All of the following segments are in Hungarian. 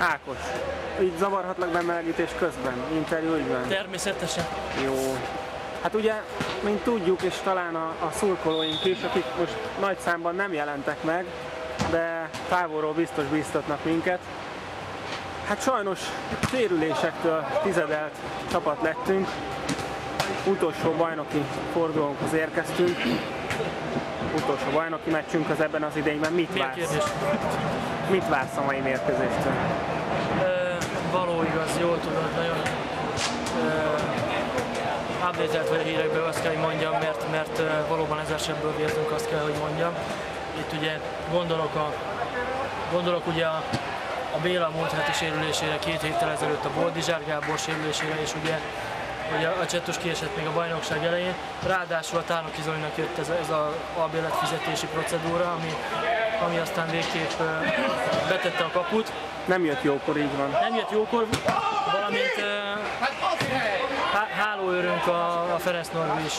Ákos, így zavarhatlak bemelegítés közben, interjú ügyben? Természetesen. Jó. Hát ugye, mint tudjuk, és talán a szurkolóink is, akik most nagy számban nem jelentek meg, de távolról biztos biztatnak minket. Hát sajnos sérülésektől tizedelt csapat lettünk. Utolsó bajnoki fordulónkhoz érkeztünk. Utolsó bajnoki meccsünk az ebben az idényben. Mit vársz? Mit vársz a mai mérkőzéstől? Való igaz, jól tudod, nagyon update-elt vagy a hírekből, azt kell, hogy mondjam, mert valóban ezersebbből vérzünk, azt kell, hogy mondjam. Itt ugye gondolok ugye a Béla múlt heti sérülésére, 2 héttel ezelőtt a Boldizsár Gábor sérülésére, és ugye a Csettus kiesett még a bajnokság elején. Ráadásul a Tárnoki Zolinak jött ez az albélet fizetési procedúra, ami aztán végképp betette a kaput. Nem jött jókor, így van. Nem jött jókor, valamint hálóőrünk a Ferenc Norbi is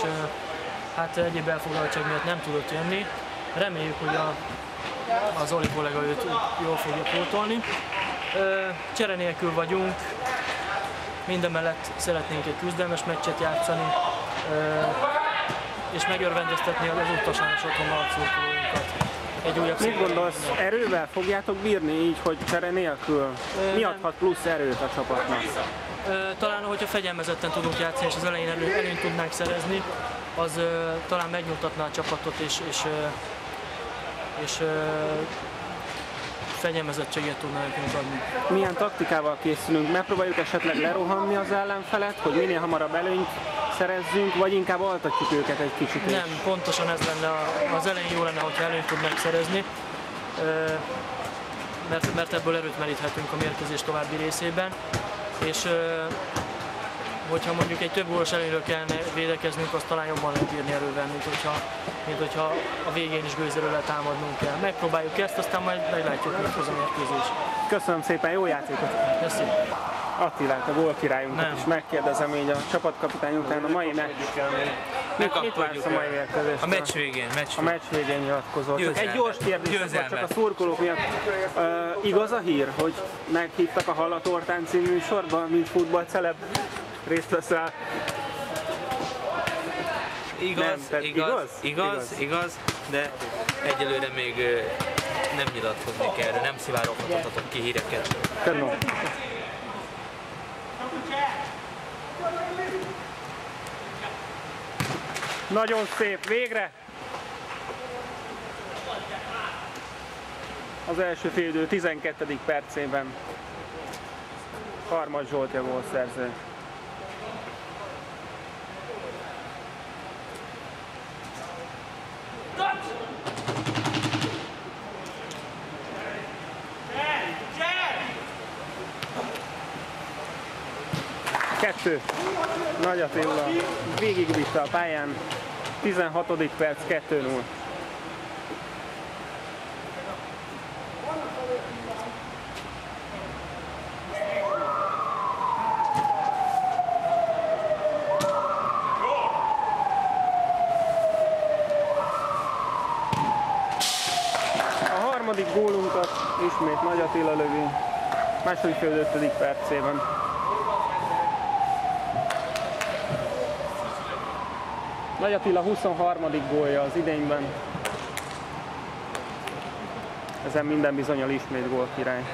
hát egyéb elfoglaltság miatt nem tudott jönni. Reméljük, hogy a Zoli kollega őt jól fogja pótolni. Csere nélkül vagyunk, mindemellett szeretnénk egy küzdelmes meccset játszani, és megörvendeztetni az utasányos otthonban a szurkolóinkat. Mit gondolsz, erővel fogjátok bírni így, hogy csere nélkül? Mi adhat plusz erőt a csapatnak? Talán, hogyha fegyelmezetten tudunk játszani, és az elején előnyt tudnánk szerezni, az talán megnyugtatná a csapatot, és fegyelmezettséget tudná nekünk adni. Milyen taktikával készülünk? Megpróbáljuk esetleg lerohanni az ellenfelet, hogy minél hamarabb előnyt szerezzünk, vagy inkább altatjuk őket egy kicsit? Nem, pontosan ez lenne, az elején jó lenne, hogyha előnyt tudnánk szerezni, mert ebből erőt meríthetünk a mérkőzés további részében, és hogyha mondjuk egy több gólos előnyről kellene védekeznünk, azt talán jobban lehet írni erővel, mint hogyha a végén is gőzerővel támadnunk kell. Megpróbáljuk ezt, aztán majd meglátjuk, mit hoz a mérkőzés. Köszönöm szépen, jó játékot! Köszi! Attilát, a gólkirályunkat is megkérdezem így a csapatkapitány után a mai meccs. Mit vársz a mai mérkőzéstől? A meccs végén. A meccs végén nyilatkozol. Csak egy gyors kérdés, csak a szurkolók miatt. Igaz a hír, hogy meghívtak a Hallatortán című műsorban, mint futballceleb? Részt veszel? Igaz, de egyelőre még nem nyilatkozni kell erről, nem szivárogtatok ki híreket. Köszönöm. Nagyon szép, végre! Az első félidő 12. percében Harmad Zsolt a gólszerző. Kettő. Nagy Attila végigvitte a pályán. 16. perc, 2-0. A harmadik gólunkat ismét Nagy Attila lövi. Második fél 5. percében. Nagy Attila 23. gólja az idényben. Ezen minden bizonnyal ismét gólkirály.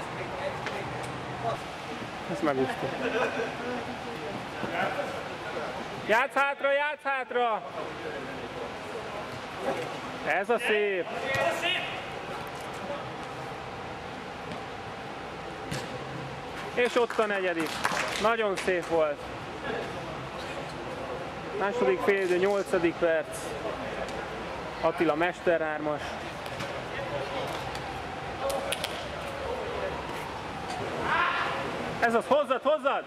Ezt megúsztuk. Játsz hátra, játsz hátra! Ez a szép! És ott a negyedik. Nagyon szép volt. Második félidő, 8. perc. Attila mesterhármas. Ez az, hozzad, hozzad!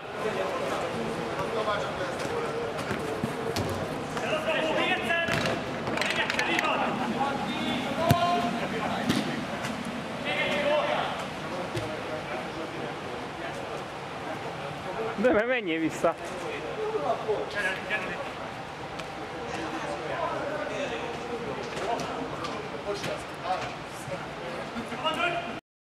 De menjél vissza!